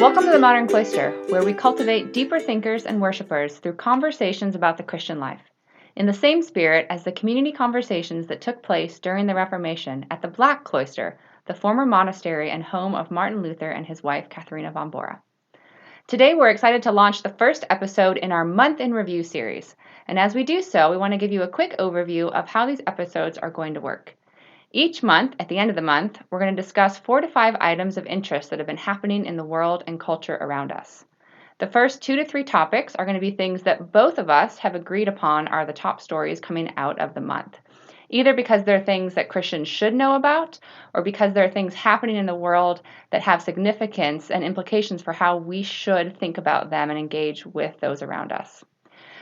Welcome to the Modern Cloister, where we cultivate deeper thinkers and worshipers through conversations about the Christian life, in the same spirit as the community conversations that took place during the Reformation at the Black Cloister, the former monastery and home of Martin Luther and his wife, Katharina von Bora. Today, we're excited to launch the first episode in our Month in Review series, and as we do so, we want to give you a quick overview of how these episodes are going to work. Each month, at the end of the month, we're going to discuss 4 to 5 items of interest that have been happening in the world and culture around us. The first 2 to 3 topics are going to be things that both of us have agreed upon are the top stories coming out of the month, either because they're things that Christians should know about or because there are things happening in the world that have significance and implications for how we should think about them and engage with those around us.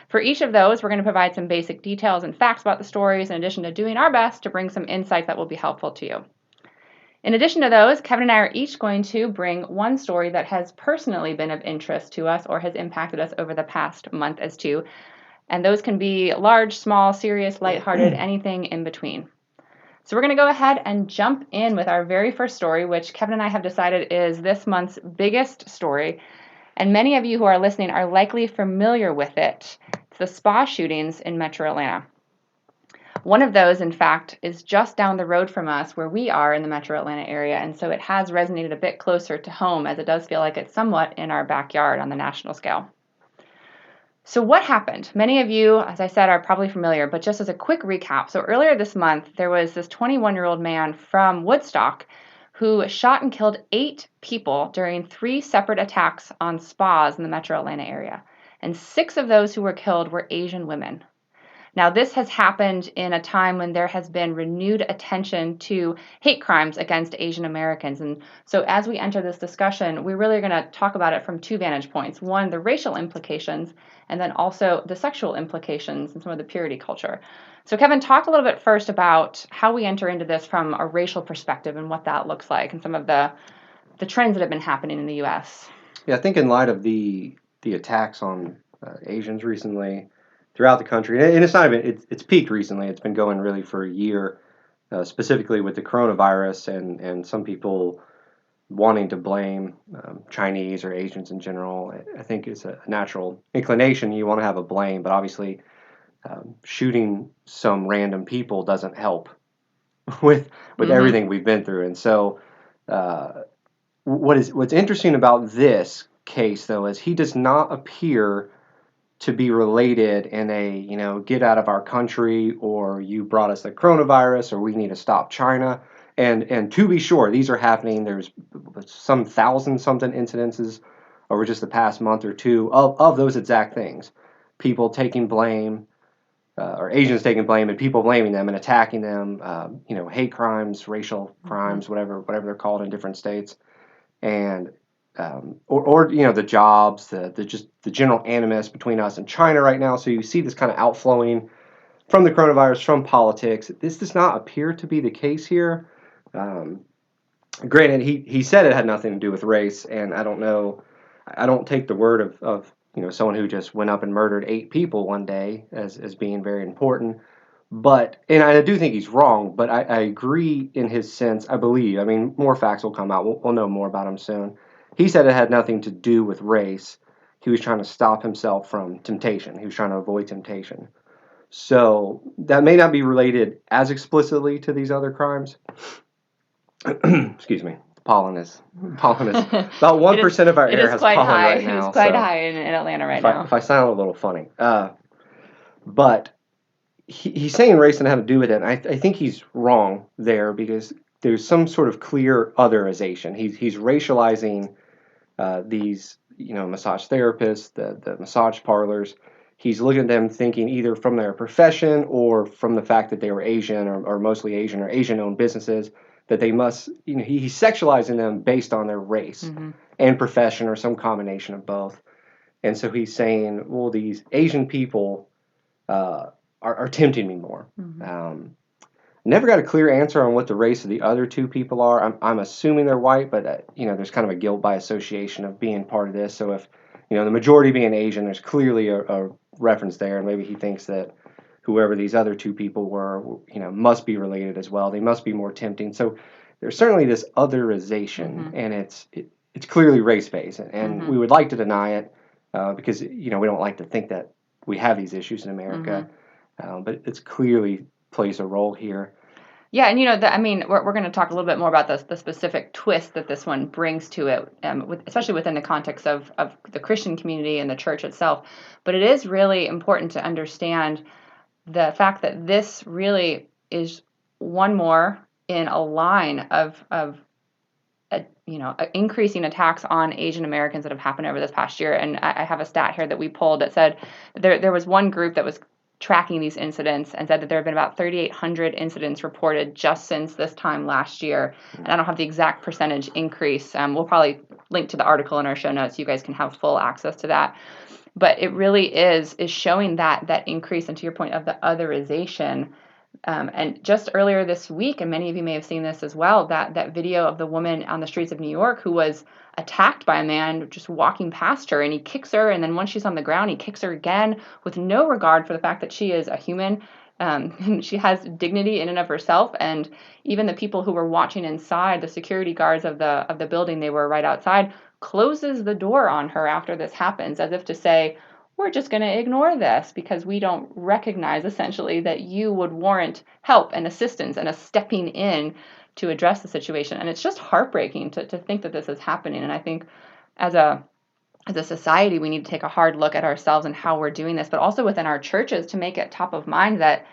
For each of those, we're going to provide some basic details and facts about the stories in addition to doing our best to bring some insights that will be helpful to you. In addition to those, Kevin and I are each going to bring one story that has personally been of interest to us or has impacted us over the past month as two. And those can be large, small, serious, lighthearted, anything in between. So we're going to go ahead and jump in with our very first story, which Kevin and I have decided is this month's biggest story. And many of you who are listening are likely familiar with it. It's the spa shootings in Metro Atlanta. One of those, in fact, is just down the road from us where we are in the Metro Atlanta area, and so it has resonated a bit closer to home as it does feel like it's somewhat in our backyard on the national scale. So what happened? Many of you, as I said, are probably familiar, but just as a quick recap. So earlier this month, there was this 21-year-old man from Woodstock who shot and killed 8 people during 3 separate attacks on spas in the Metro Atlanta area. And 6 of those who were killed were Asian women. Now, this has happened in a time when there has been renewed attention to hate crimes against Asian Americans. And so as we enter this discussion, we're really going to talk about it from 2 vantage points. One, the racial implications, and then also the sexual implications and some of the purity culture. So Kevin, talk a little bit first about how we enter into this from a racial perspective and what that looks like and some of the trends that have been happening in the U.S. Yeah, I think in light of the attacks on Asians recently throughout the country, and it's not even, it's peaked recently. It's been going really for a year, specifically with the coronavirus and some people wanting to blame Chinese or Asians in general. I think it's a natural inclination. You want to have a blame, but obviously shooting some random people doesn't help with everything we've been through. And so what's interesting about this case, though, is he does not appear to be related in a, get out of our country, or you brought us the coronavirus, or we need to stop China. And to be sure, these are happening. There's some 1,000-something incidences over just the past month or two of those exact things. People taking blame, or Asians taking blame, and people blaming them and attacking them. Hate crimes, racial crimes, whatever they're called in different states, and or the jobs, the general animus between us and China right now. So you see this kind of outflowing from the coronavirus, from politics. This does not appear to be the case here. Granted, he said it had nothing to do with race, and I don't know. I don't take the word of someone who just went up and murdered 8 people one day as being very important. But, and I do think he's wrong, but I agree in his sense. I believe. I mean, more facts will come out. We'll know more about him soon. He said it had nothing to do with race. He was trying to stop himself from temptation. He was trying to avoid temptation. So that may not be related as explicitly to these other crimes. Excuse me. Pollen is about 1% of our air has pollen right now. It's quite high in Atlanta right now. If I sound a little funny, but he's saying race didn't have to do with it. And I think he's wrong there, because there's some sort of clear otherization. He's racializing these massage therapists, the massage parlors. He's looking at them thinking either from their profession or from the fact that they were Asian or mostly Asian or Asian-owned businesses, that they must, he's sexualizing them based on their race and profession or some combination of both. And so he's saying, well, these Asian people are tempting me more. Never got a clear answer on what the race of the other 2 people are. I'm assuming they're white, but there's kind of a guilt by association of being part of this. So if the majority being Asian, there's clearly a reference there, and maybe he thinks that whoever these other 2 people were, must be related as well. They must be more tempting. So there's certainly this otherization, and it's clearly race-based, and Mm-hmm. we would like to deny it because we don't like to think that we have these issues in America, but it's clearly plays a role here. Yeah, and we're going to talk a little bit more about the specific twist that this one brings to it, especially within the context of the Christian community and the church itself. But it is really important to understand the fact that this really is one more in a line of increasing attacks on Asian Americans that have happened over this past year. And I have a stat here that we pulled that said there was one group that was tracking these incidents and said that there have been about 3,800 incidents reported just since this time last year. And I don't have the exact percentage increase. We'll probably link to the article in our show notes so you guys can have full access to that. But it really is showing that increase, and to your point of the otherization. And just earlier this week, and many of you may have seen this as well, that video of the woman on the streets of New York who was attacked by a man just walking past her, and he kicks her, and then once she's on the ground, he kicks her again with no regard for the fact that she is a human. And she has dignity in and of herself, and even the people who were watching inside, the security guards of the building, they were right outside, closes the door on her after this happens, as if to say, we're just going to ignore this because we don't recognize essentially that you would warrant help and assistance and a stepping in to address the situation. And it's just heartbreaking to think that this is happening. And I think as a society, we need to take a hard look at ourselves and how we're doing this, but also within our churches to make it top of mind that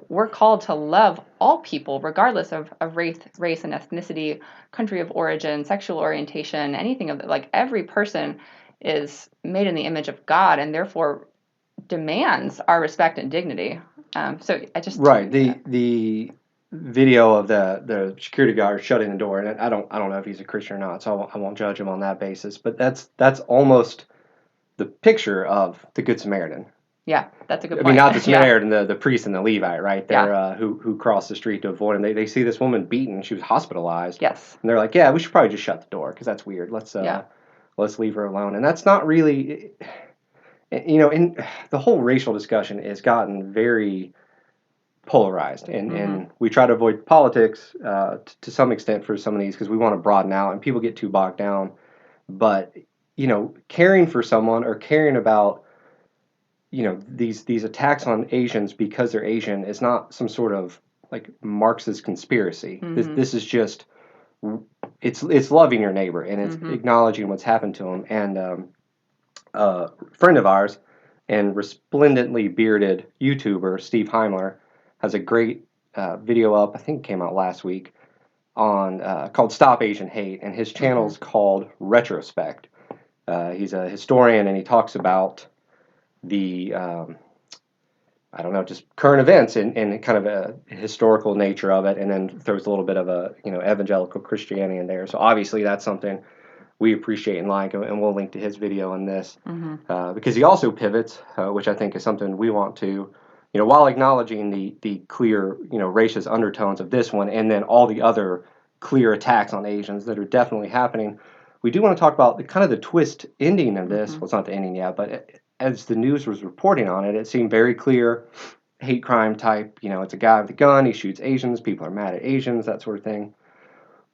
we're called to love all people, regardless of race and ethnicity, country of origin, sexual orientation, anything of like every person is made in the image of God and therefore demands our respect and dignity. So I just Right. The video of the security guard shutting the door, and I don't know if he's a Christian or not, so I won't judge him on that basis. But that's almost the picture of the Good Samaritan. Yeah, that's a good I point. mean, not the Samaritan, the priest and the Levite, right? They're Yeah. who crossed the street to avoid him. They see this woman beaten; she was hospitalized. Yes. And they're like, "Yeah, we should probably just shut the door because that's weird. Yeah. Let's leave her alone." And that's not really, in the whole racial discussion has gotten very polarized, and we try to avoid politics to some extent for some of these because we want to broaden out, and people get too bogged down. But caring for someone or caring about these attacks on Asians because they're Asian is not some sort of like Marxist conspiracy. This is just it's loving your neighbor, and it's acknowledging what's happened to them. And a friend of ours and resplendently bearded YouTuber Steve Heimler has a great video up. I think it came out last week on called "Stop Asian Hate," and his channel is called Retrospect. He's a historian, and he talks about the I don't know, just current events and kind of a historical nature of it, and then throws a little bit of a evangelical Christianity in there. So obviously that's something we appreciate and like, and we'll link to his video in this because he also pivots, which I think is something we want to, while acknowledging the clear racist undertones of this one, and then all the other clear attacks on Asians that are definitely happening. We do want to talk about the twist ending of this. Well, it's not the ending yet, but as the news was reporting on it, it seemed very clear hate crime type. It's a guy with a gun. He shoots Asians. People are mad at Asians, that sort of thing.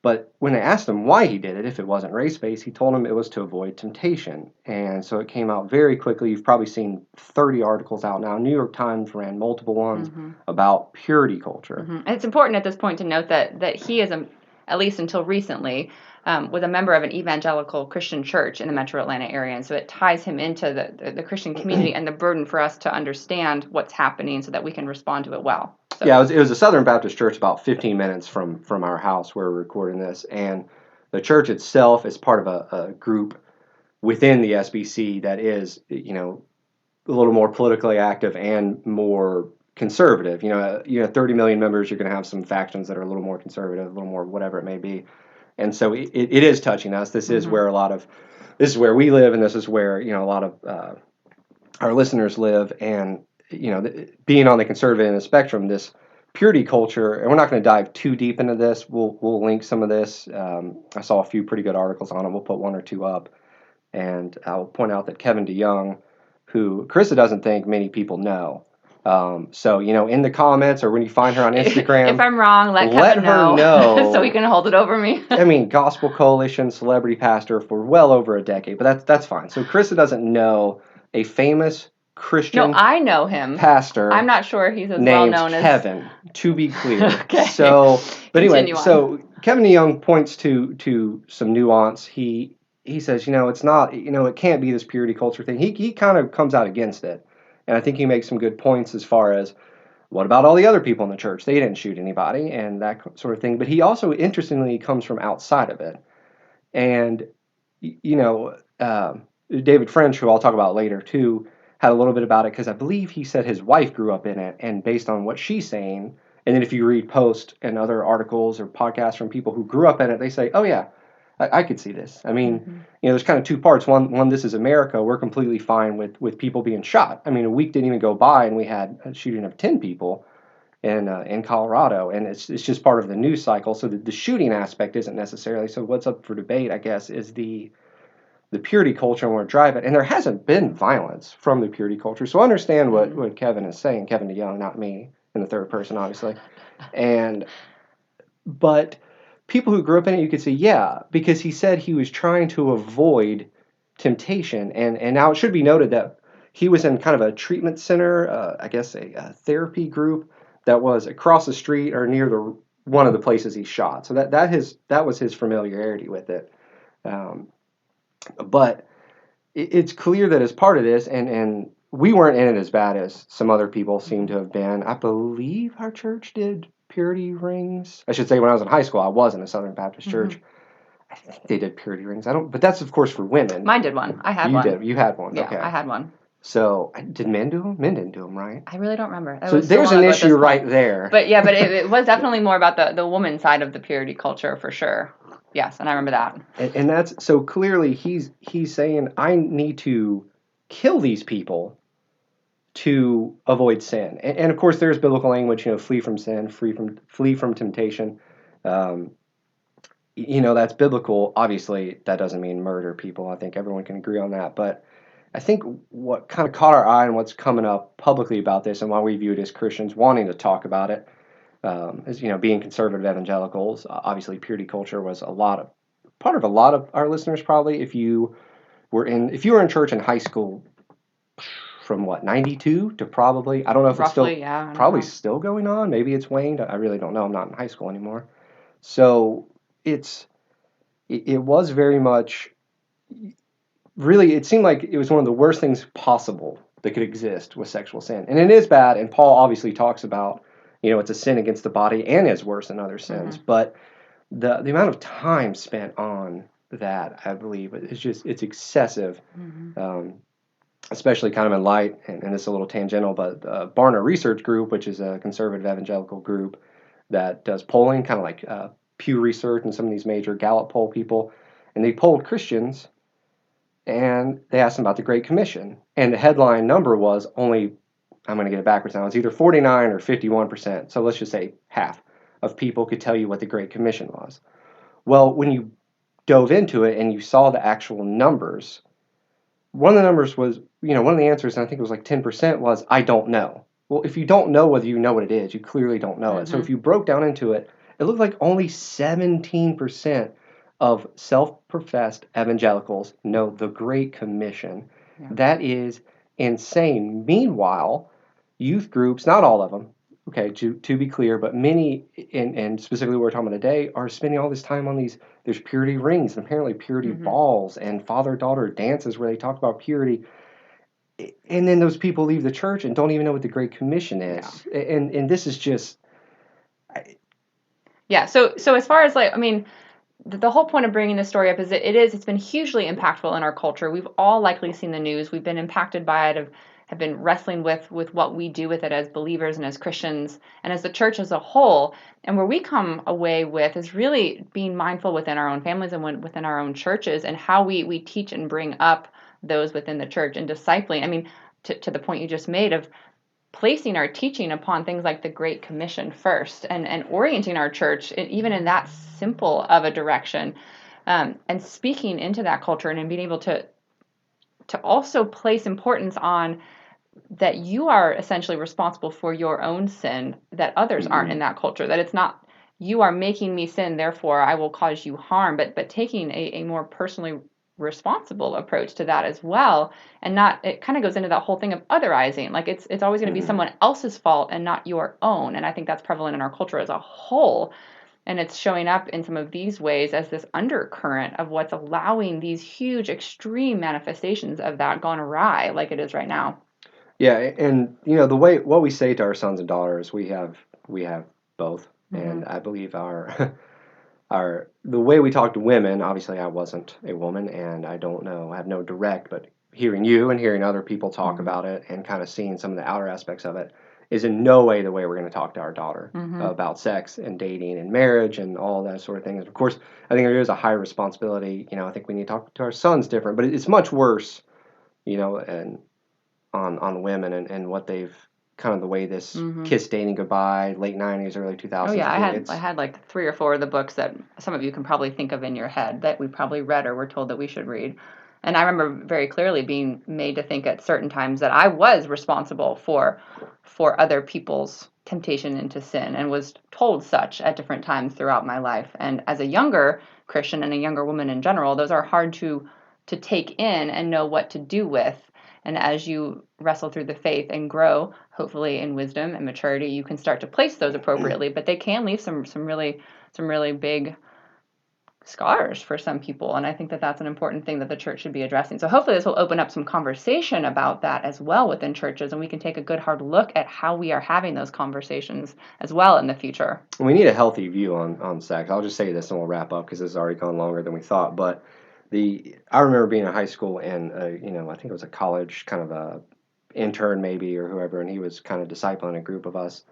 But when they asked him why he did it, if it wasn't race-based, he told them it was to avoid temptation. And so it came out very quickly. You've probably seen 30 articles out now. New York Times ran multiple ones about purity culture. And it's important at this point to note that he is, at least until recently, was a member of an evangelical Christian church in the metro Atlanta area. And so it ties him into the Christian community and the burden for us to understand what's happening so that we can respond to it well. So. Yeah, it was a Southern Baptist church about 15 minutes from our house where we're recording this. And the church itself is part of a group within the SBC that is, a little more politically active and more conservative. You have 30 million members, you're going to have some factions that are a little more conservative, a little more whatever it may be. And so it is touching us. This is where this is where we live, and this is where, a lot of our listeners live. And, being on the conservative end of the spectrum, this purity culture, and we're not going to dive too deep into this. We'll link some of this. I saw a few pretty good articles on it. We'll put one or two up. And I'll point out that Kevin DeYoung, who Carissa doesn't think many people know, So, in the comments or when you find her on Instagram, if I'm wrong, let Kevin her know. So he can hold it over me. I mean, Gospel Coalition celebrity pastor for well over a decade, but that's fine. So Krista doesn't know a famous Christian I know him. pastor. I'm not sure he's as named well known Kevin, to be clear. Okay. So, but anyway, Continue on. so Kevin DeYoung points to some nuance. He says, it's not, it can't be this purity culture thing. He kind of comes out against it, and I think he makes some good points as far as what about all the other people in the church? They didn't shoot anybody and that sort of thing. But he also, interestingly, comes from outside of it, and David French, who I'll talk about later too, had a little bit about it because I believe he said his wife grew up in it, and based on what she's saying, and then if you read posts and other articles or podcasts from people who grew up in it, they say, "Oh yeah, I could see this." I mean, there's kind of two parts. One, this is America. We're completely fine with people being shot. I mean, a week didn't even go by, and we had a shooting of 10 people in Colorado, and it's just part of the news cycle. So the shooting aspect isn't necessarily. So what's up for debate, I guess, is the purity culture and where to drive it. And there hasn't been violence from the purity culture. So I understand what Kevin is saying, Kevin DeYoung, not me, in the third person, obviously. But people who grew up in it, you could say, yeah, because he said he was trying to avoid temptation. And now it should be noted that he was in kind of a treatment center, I guess a therapy group that was across the street or near one of the places he shot. So that was his familiarity with it. But it's clear that as part of this, and we weren't in it as bad as some other people seem to have been. I believe our church did purity rings. I should say when I was in high school, I was in a Southern Baptist church. I think they did purity rings. But that's of course for women. Mine did one. I had one. You had one. Yeah, okay. I had one. So did men do them? Men didn't do them, right? I really don't remember. So there's an issue right there. But yeah, it was definitely more about the woman side of the purity culture for sure. Yes, and I remember that. And that's so clearly he's saying I need to kill these people to avoid sin. And of course there's biblical language, flee from sin, flee from temptation. That's biblical. Obviously that doesn't mean murder people. I think everyone can agree on that. But I think what kind of caught our eye and what's coming up publicly about this and why we view it as Christians wanting to talk about it, as being conservative evangelicals, obviously purity culture was part of a lot of our listeners probably. If you were in church in high school, from 92 to probably, I don't know if roughly, it's still probably still going on. Maybe it's waned. I really don't know. I'm not in high school anymore, so it was very much. Really, it seemed like it was one of the worst things possible that could exist with sexual sin, and it is bad. And Paul obviously talks about. It's a sin against the body and is worse than other sins. But the amount of time spent on that, I believe, it's excessive, especially kind of in light, and this is a little tangential, but Barna Research Group, which is a conservative evangelical group that does polling, kind of like Pew Research and some of these major Gallup poll people, and they polled Christians, and they asked them about the Great Commission. And the headline number was only, I'm going to get it backwards now, it's either 49 or 51%. So let's just say half of people could tell you what the Great Commission was. Well, when you dove into it and you saw the actual numbers, one of the numbers was, one of the answers, and I think it was like 10%, was, I don't know. Well, if you don't know whether you know what it is, you clearly don't know it. So if you broke down into it, it looked like only 17% of self-professed evangelicals know the Great Commission. Yeah. That is insane. Meanwhile, youth groups, not all of them, okay, to be clear, but many, and specifically what we're talking about today, are spending all this time on there's purity rings and apparently purity balls and father-daughter dances where they talk about purity. And then those people leave the church and don't even know what the Great Commission is. Yeah. And this is just... Yeah, so as far as the whole point of bringing this story up is it's been hugely impactful in our culture. We've all likely seen the news. We've been impacted by it, have been wrestling with what we do with it as believers and as Christians and as the church as a whole. And where we come away with is really being mindful within our own families and within our own churches and how we teach and bring up those within the church and discipling. I mean, to the point you just made of placing our teaching upon things like the Great Commission first and orienting our church even in that simple of a direction, and speaking into that culture and being able to also place importance on that you are essentially responsible for your own sin, that others aren't in that culture, that it's not you are making me sin, therefore I will cause you harm, but taking a more personally responsible approach to that as well. And not, it kind of goes into that whole thing of otherizing, like it's always going to be someone else's fault and not your own. And I think that's prevalent in our culture as a whole. And it's showing up in some of these ways as this undercurrent of what's allowing these huge extreme manifestations of that gone awry like it is right now. Yeah, and the way what we say to our sons and daughters, we have both, and I believe our our the way we talk to women. Obviously, I wasn't a woman, and I don't know. I have no direct, but hearing you and hearing other people talk about it, and kind of seeing some of the outer aspects of it, is in no way the way we're going to talk to our daughter about sex and dating and marriage and all that sort of thing. And of course, I think there is a high responsibility. I think we need to talk to our sons different, but it's much worse. And on women and what they've kind of the way this kiss dating goodbye, late 90s, early 2000s. Oh yeah, I had like 3 or 4 of the books that some of you can probably think of in your head that we probably read or were told that we should read. And I remember very clearly being made to think at certain times that I was responsible for other people's temptation into sin, and was told such at different times throughout my life. And as a younger Christian and a younger woman in general, those are hard to take in and know what to do with. And as you wrestle through the faith and grow, hopefully in wisdom and maturity, you can start to place those appropriately. But they can leave some really big scars for some people. And I think that that's an important thing that the church should be addressing. So hopefully this will open up some conversation about that as well within churches, and we can take a good hard look at how we are having those conversations as well in the future. We need a healthy view on sex. I'll just say this and we'll wrap up because this has already gone longer than we thought. But I remember being in high school and I think it was a college kind of a intern maybe or whoever, and he was kind of discipling a group of us.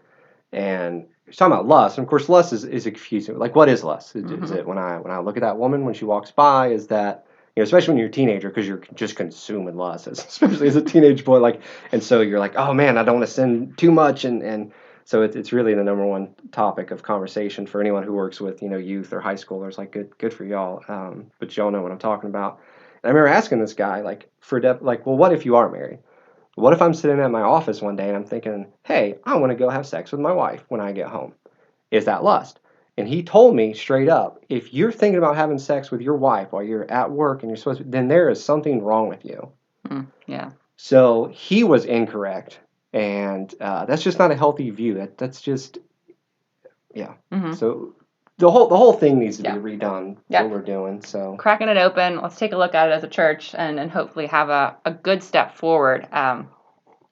And he's talking about lust. And of course, lust is confusing. Like, what is lust? Is it when I look at that woman when she walks by? Is that, especially when you're a teenager, because you're just consuming lust, especially as a teenage boy. Like, and so you're like, oh man, I don't want to sin too much. And so it's really the number one topic of conversation for anyone who works with, youth or high schoolers. Like, good for y'all. But y'all know what I'm talking about. And I remember asking this guy, like, well, what if you are married? What if I'm sitting at my office one day and I'm thinking, hey, I want to go have sex with my wife when I get home? Is that lust? And he told me straight up, if you're thinking about having sex with your wife while you're at work and you're supposed to, then there is something wrong with you. Yeah. So he was incorrect. And that's just not a healthy view. That's just, yeah. So the whole thing needs to be redone. What we're doing. So cracking it open. Let's take a look at it as a church and hopefully have a good step forward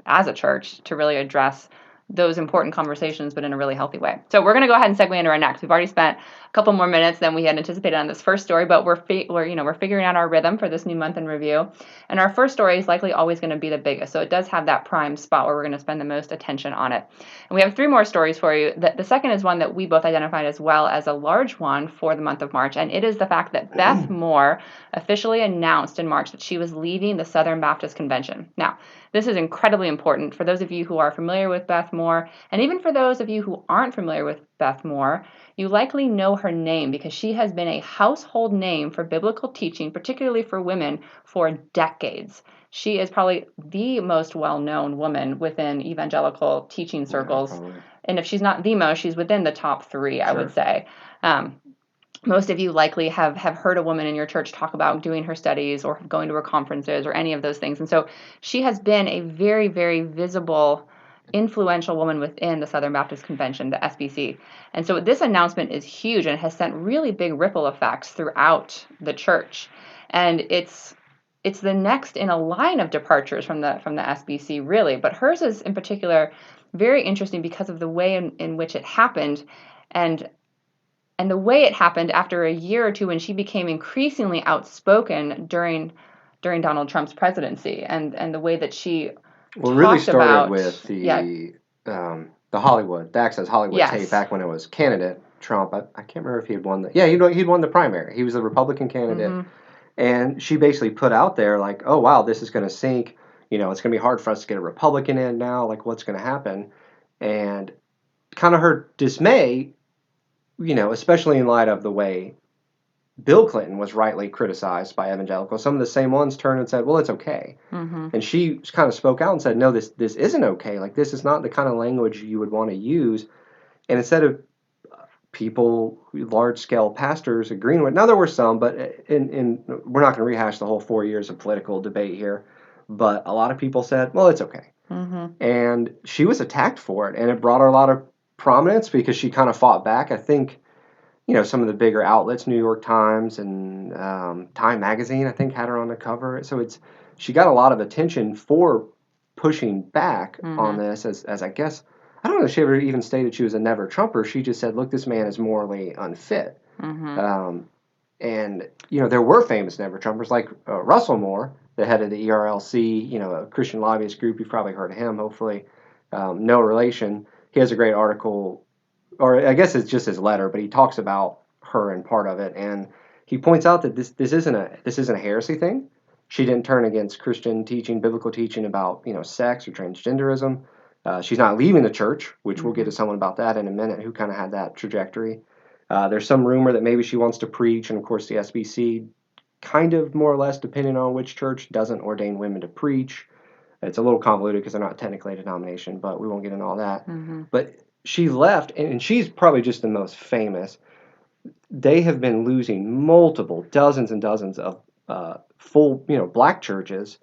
as a church to really address those important conversations, but in a really healthy way. So we're going to go ahead and segue into our next. We've already spent a couple more minutes than we had anticipated on this first story, but we're figuring out our rhythm for this new month in review. And our first story is likely always going to be the biggest, so it does have that prime spot where we're going to spend the most attention on it. And we have 3 more stories for you. The second is one that we both identified as well as a large one for the month of March, and it is the fact that Beth Moore officially announced in March that she was leaving the Southern Baptist Convention. Now, this is incredibly important for those of you who are familiar with Beth Moore, and even for those of you who aren't familiar with Beth Moore, you likely know her name because she has been a household name for biblical teaching, particularly for women, for decades. She is probably the most well-known woman within evangelical teaching circles. Yeah, and if she's not the most, she's within the top 3, sure. I would say. Most of you likely have heard a woman in your church talk about doing her studies or going to her conferences or any of those things. And so she has been a very, very visible, influential woman within the Southern Baptist Convention, the SBC. And so this announcement is huge and has sent really big ripple effects throughout the church. And it's the next in a line of departures from the SBC, really. But hers is in particular very interesting because of the way in which it happened, and the way it happened after a year or two when she became increasingly outspoken during Donald Trump's presidency, and the way that she really started with the Hollywood, the Access Hollywood tape back when it was candidate Trump. I can't remember if he had won he'd won the primary. He was the Republican candidate, and she basically put out there like, oh wow, this is going to sink. It's going to be hard for us to get a Republican in now. Like, what's going to happen? And kind of her dismay, especially in light of the way Bill Clinton was rightly criticized by evangelicals. Some of the same ones turned and said, well, it's okay. Mm-hmm. And she kind of spoke out and said, no, this isn't okay. Like, this is not the kind of language you would want to use. And instead of people, large scale pastors agreeing with, now there were some, but we're not going to rehash the whole 4 years of political debate here. But a lot of people said, well, it's okay. Mm-hmm. And she was attacked for it. And it brought her a lot of prominence because she kind of fought back. I think, some of the bigger outlets, New York Times and Time Magazine, I think, had her on the cover. So she got a lot of attention for pushing back on this as I guess, I don't know if she ever even stated she was a never Trumper. She just said, look, this man is morally unfit. Mm-hmm. And, there were famous never Trumpers like Russell Moore, the head of the ERLC, a Christian lobbyist group. You've probably heard of him, hopefully. No relation. He has a great article, or I guess it's just his letter, but he talks about her and part of it. And he points out that this isn't a heresy thing. She didn't turn against Christian teaching, biblical teaching about, sex or transgenderism. She's not leaving the church, which we'll get to someone about that in a minute who kind of had that trajectory. There's some rumor that maybe she wants to preach, and of course the SBC, kind of more or less, depending on which church, doesn't ordain women to preach. It's a little convoluted because they're not technically a denomination, but we won't get into all that. Mm-hmm. But she left, and she's probably just the most famous. They have been losing multiple, dozens and dozens of full, black churches,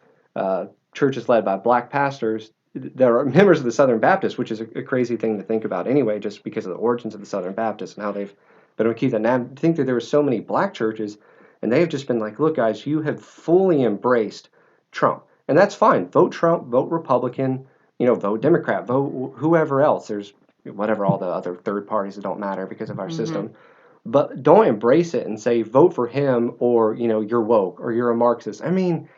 churches led by black pastors that are members of the Southern Baptists, which is a crazy thing to think about anyway, just because of the origins of the Southern Baptists and how they've been able to keep that. Now, I think that there were so many black churches, and they have just been like, look, guys, you have fully embraced Trump. And that's fine. Vote Trump, vote Republican, vote Democrat, vote whoever else. There's whatever, all the other third parties that don't matter because of our system. But don't embrace it and say, vote for him, or, you're woke or you're a Marxist. I mean,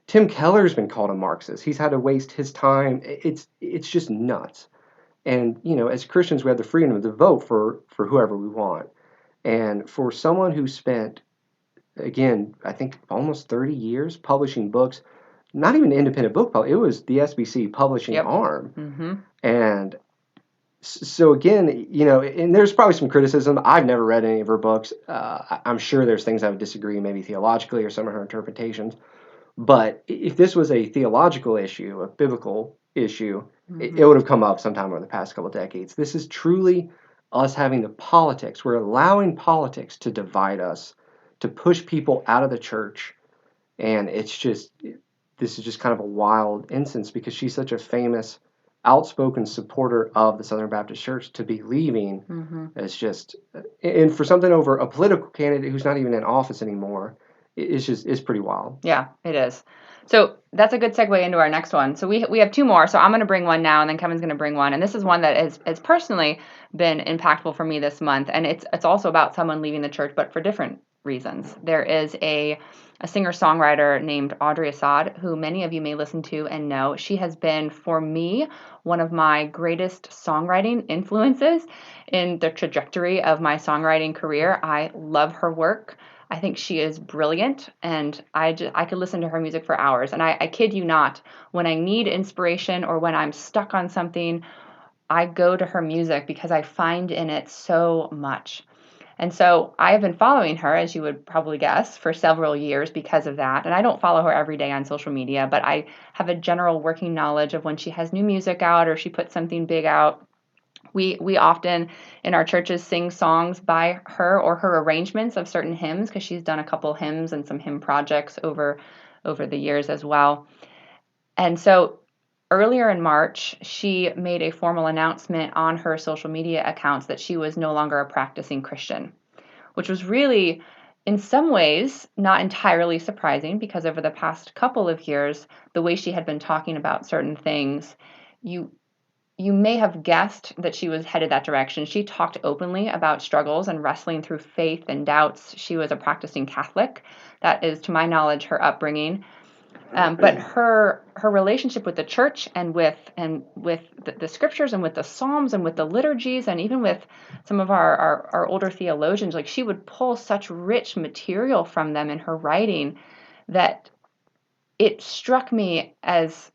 Tim Keller's been called a Marxist. He's had to waste his time. It's just nuts. And, as Christians, we have the freedom to vote for whoever we want. And for someone who spent, again, I think almost 30 years publishing books, not even independent book publishing, it was the SBC publishing arm. Mm-hmm. And so again, and there's probably some criticism. I've never read any of her books. I'm sure there's things I would disagree, maybe theologically or some of her interpretations. But if this was a theological issue, a biblical issue, it would have come up sometime over the past couple of decades. This is truly us having the politics. We're allowing politics to divide us, to push people out of the church. And this is just kind of a wild instance because she's such a famous, outspoken supporter of the Southern Baptist Church. To be leaving is just, and for something over a political candidate who's not even in office anymore, it's pretty wild. Yeah, it is. So that's a good segue into our next one. So we have two more. So I'm going to bring one now, and then Kevin's going to bring one. And this is one that has personally been impactful for me this month. And it's also about someone leaving the church, but for different reasons. There is a singer-songwriter named Audrey Assad, who many of you may listen to and know. She has been, for me, one of my greatest songwriting influences in the trajectory of my songwriting career. I love her work. I think she is brilliant, and I could listen to her music for hours. And I kid you not, when I need inspiration or when I'm stuck on something, I go to her music because I find in it so much. And so I have been following her, as you would probably guess, for several years because of that. And I don't follow her every day on social media, but I have a general working knowledge of when she has new music out or she puts something big out. We often in our churches sing songs by her or her arrangements of certain hymns because she's done a couple hymns and some hymn projects over the years as well. And so earlier in March, she made a formal announcement on her social media accounts that she was no longer a practicing Christian, which was really, in some ways, not entirely surprising because over the past couple of years, the way she had been talking about certain things, you may have guessed that she was headed that direction. She talked openly about struggles and wrestling through faith and doubts. She was a practicing Catholic. That is, to my knowledge, her upbringing. But her relationship with the church and with the scriptures and with the Psalms and with the liturgies and even with some of our older theologians, like she would pull such rich material from them in her writing that it struck me as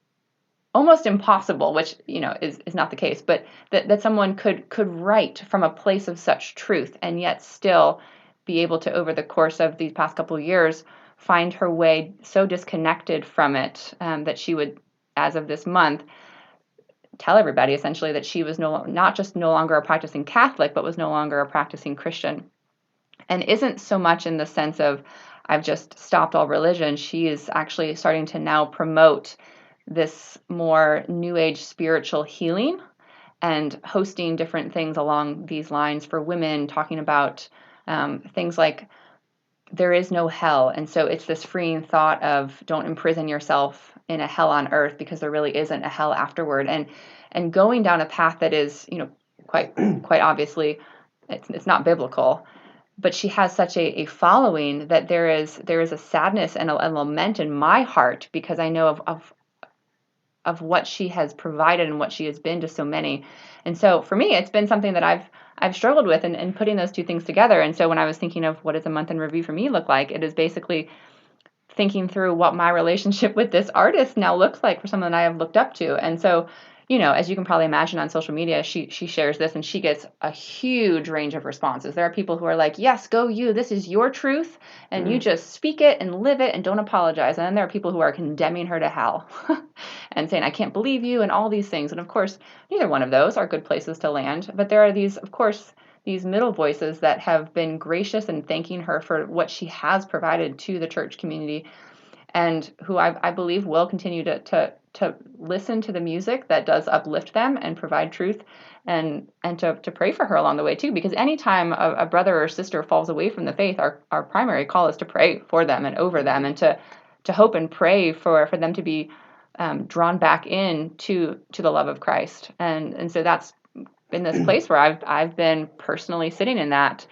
almost impossible, which is not the case, but that someone could write from a place of such truth and yet still be able to, over the course of these past couple of years, find her way so disconnected from it that she would, as of this month, tell everybody essentially that she was not just no longer a practicing Catholic, but was no longer a practicing Christian. And isn't so much in the sense of, I've just stopped all religion. She is actually starting to now promote this more New Age spiritual healing and hosting different things along these lines for women, talking about things like there is no hell. And so it's this freeing thought of don't imprison yourself in a hell on earth, because there really isn't a hell afterward. And going down a path that is, quite obviously it's not biblical, but she has such a following that there is a sadness and a lament in my heart, because I know of what she has provided and what she has been to so many. And so for me, it's been something that I've struggled with, and putting those two things together. And so when I was thinking of what does a month in review for me look like, it is basically thinking through what my relationship with this artist now looks like for someone I have looked up to. And so, as you can probably imagine, on social media, she shares this and she gets a huge range of responses. There are people who are like, yes, go you, this is your truth, and you just speak it and live it and don't apologize. And then there are people who are condemning her to hell and saying, I can't believe you, and all these things. And of course, neither one of those are good places to land. But there are these, of course, these middle voices that have been gracious and thanking her for what she has provided to the church community, and who I believe will continue to listen to the music that does uplift them and provide truth, and to pray for her along the way too. Because anytime a brother or sister falls away from the faith, our primary call is to pray for them and over them, and to hope and pray for them to be drawn back in to the love of Christ. And so that's been this place where I've been personally sitting in that.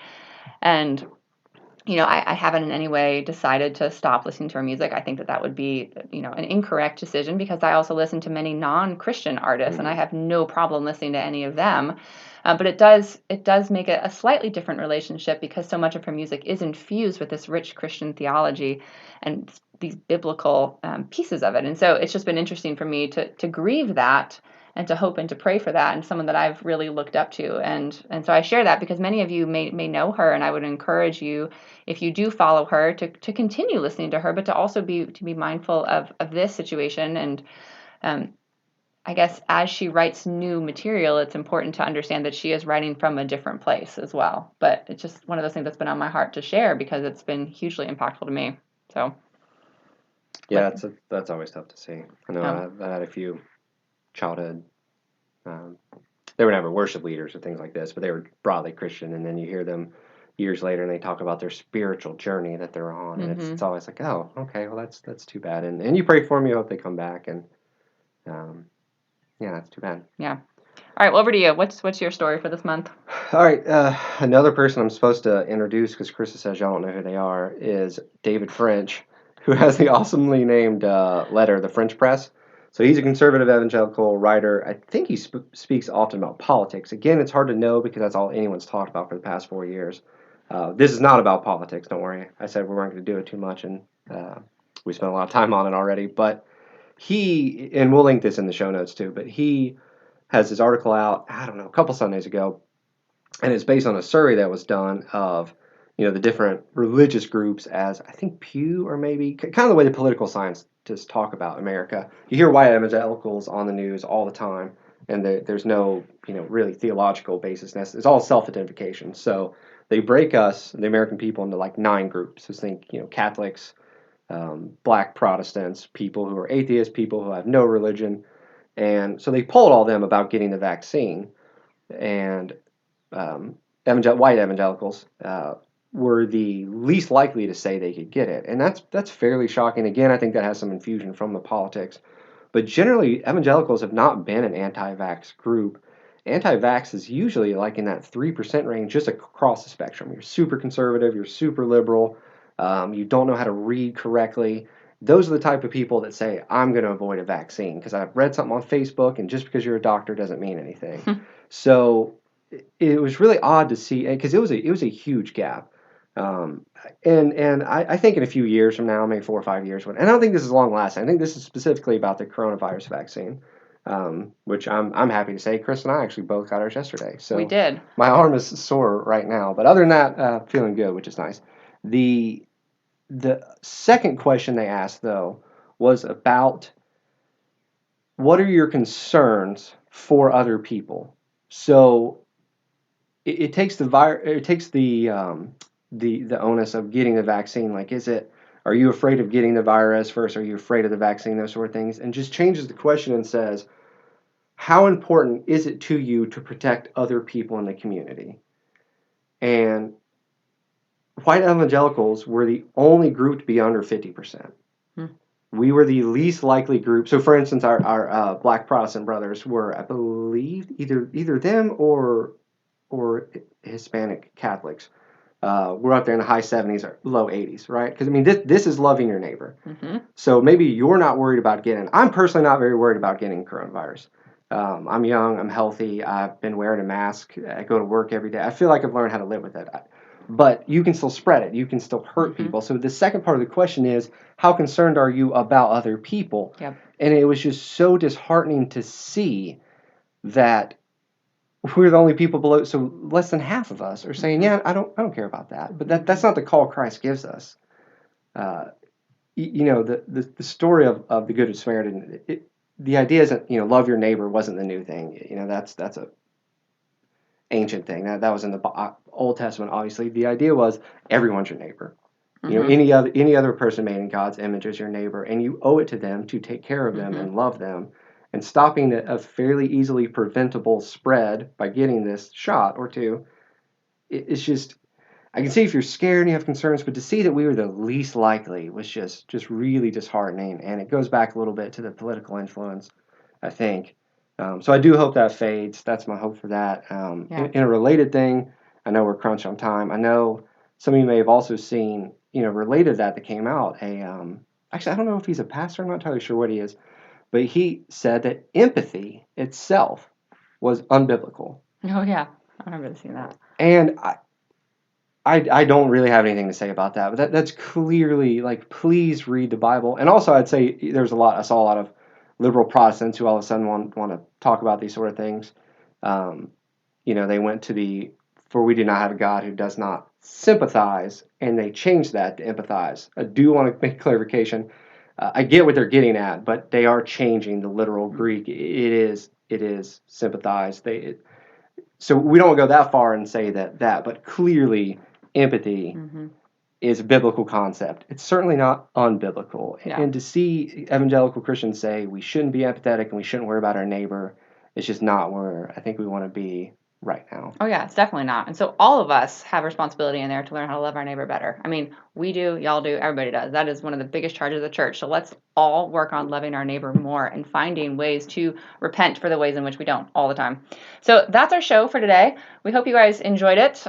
And I haven't in any way decided to stop listening to her music. I think that would be, an incorrect decision, because I also listen to many non-Christian artists, and I have no problem listening to any of them. But it does make it a slightly different relationship, because so much of her music is infused with this rich Christian theology and these biblical pieces of it. And so it's just been interesting for me to grieve that, and to hope and to pray for that, and someone that I've really looked up to. And so I share that because many of you may know her, and I would encourage you, if you do follow her, to continue listening to her, but to also be mindful of this situation. And I guess as she writes new material, it's important to understand that she is writing from a different place as well. But it's just one of those things that's been on my heart to share, because it's been hugely impactful to me. So yeah, that's always tough to see. I know I had a few childhood, they were never worship leaders or things like this, but they were broadly Christian, and then you hear them years later and they talk about their spiritual journey that they're on, and it's always like, oh, okay, well that's too bad. And you pray for them, you hope they come back, and yeah, that's too bad. Yeah. All right, well, over to you. What's your story for this month? All right, another person I'm supposed to introduce, because Krista says y'all don't know who they are, is David French, who has the awesomely named letter, The French Press. So he's a conservative evangelical writer. I think he speaks often about politics. Again, it's hard to know, because that's all anyone's talked about for the past 4 years. This is not about politics, don't worry. I said we weren't going to do it too much, and we spent a lot of time on it already. But he, and we'll link this in the show notes too, but he has his article out, I don't know, a couple Sundays ago, and it's based on a survey that was done of, the different religious groups, as I think Pew, or maybe kind of the way the political scientists talk about America. You hear white evangelicals on the news all the time, and there's no, really theological basis. It's all self-identification. So they break us, the American people, into like 9 groups. So think, Catholics, Black Protestants, people who are atheists, people who have no religion. And so they polled all of them about getting the vaccine, and white evangelicals were the least likely to say they could get it. And that's fairly shocking. Again, I think that has some infusion from the politics. But generally, evangelicals have not been an anti-vax group. Anti-vax is usually like in that 3% range, just across the spectrum. You're super conservative, you're super liberal, you don't know how to read correctly. Those are the type of people that say, I'm going to avoid a vaccine because I've read something on Facebook, and just because you're a doctor doesn't mean anything. So it was really odd to see, because it was a huge gap. And I think in a few years from now, maybe 4 or 5 years, and I don't think this is long lasting. I think this is specifically about the coronavirus vaccine. which I'm happy to say Chris and I actually both got ours yesterday. So We did. My arm is sore right now, but other than that, feeling good, which is nice. The second question they asked though was about what are your concerns for other people. So it takes the onus of getting the vaccine. Like, are you afraid of getting the virus first? Are you afraid of the vaccine? Those sort of things, and just changes the question and says, how important is it to you to protect other people in the community? And white evangelicals were the only group to be under 50%. We were the least likely group. So, for instance, our black Protestant brothers were, I believe, either them or Hispanic Catholics. We're up there in the high 70s or low 80s, right? Because, I mean, this is loving your neighbor. Mm-hmm. So maybe you're not worried about getting, I'm personally not very worried about getting coronavirus. I'm young, I'm healthy, I've been wearing a mask, I go to work every day. I feel like I've learned how to live with it. But you can still spread it, you can still hurt mm-hmm. people. So the second part of the question is, how concerned are you about other people? Yep. And it was just so disheartening to see that we're the only people below, so less than half of us are saying, yeah, I don't care about that. But that's not the call Christ gives us. The story of the Good Samaritan, the idea isn't, love your neighbor wasn't the new thing. That's a ancient thing. That was in the Old Testament, obviously. The idea was everyone's your neighbor. Mm-hmm. Any other person made in God's image is your neighbor, and you owe it to them to take care of them mm-hmm. and love them. And stopping a fairly easily preventable spread by getting this shot or two, it's just, I can see if you're scared and you have concerns, but to see that we were the least likely was just really disheartening. And it goes back a little bit to the political influence, I think. So I do hope that fades. That's my hope for that. In a related thing, I know we're crunched on time. I know some of you may have also seen, related to that came out. Actually, I don't know if he's a pastor. I'm not entirely sure what he is. But he said that empathy itself was unbiblical. Oh, yeah. I remember seeing that. And I don't really have anything to say about that. But that's clearly, please read the Bible. And also, I'd say I saw a lot of liberal Protestants who all of a sudden want to talk about these sort of things. They went to for we do not have a God who does not sympathize, and they changed that to empathize. I do want to make clarification. I get what they're getting at, but they are changing the literal Greek. It is sympathize. So we don't go that far and say that, but clearly empathy mm-hmm. is a biblical concept. It's certainly not unbiblical. No. And to see evangelical Christians say we shouldn't be empathetic and we shouldn't worry about our neighbor, it's just not where I think we want to be right now. Oh, yeah, it's definitely not. And so all of us have responsibility in there to learn how to love our neighbor better. I mean, we do, y'all do, everybody does. That is one of the biggest charges of the church. So let's all work on loving our neighbor more and finding ways to repent for the ways in which we don't all the time. So that's our show for today. We hope you guys enjoyed it.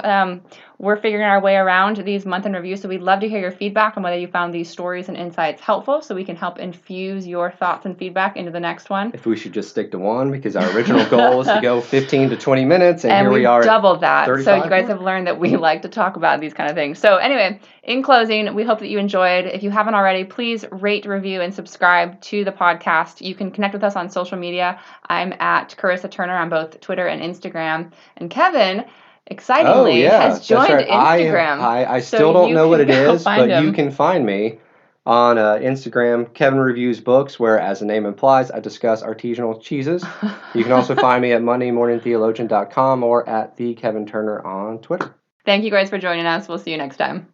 We're figuring our way around these month in review, so we'd love to hear your feedback on whether you found these stories and insights helpful so we can help infuse your thoughts and feedback into the next one. If we should just stick to one, because our original goal was to go 15 to 20 minutes, and here we are doubled that. 35 so you guys have learned that we like to talk about these kind of things. So anyway, in closing, we hope that you enjoyed. If you haven't already, please rate, review, and subscribe to the podcast. You can connect with us on social media. I'm at Carissa Turner on both Twitter and Instagram. And Kevin, excitingly, has joined Instagram. I still don't know what it is, but you can find me on Instagram, Kevin Reviews Books, where, as the name implies, I discuss artisanal cheeses. You can also find me at MondayMorningTheologian.com or at the Kevin Turner on Twitter. Thank you guys for joining us. We'll see you next time.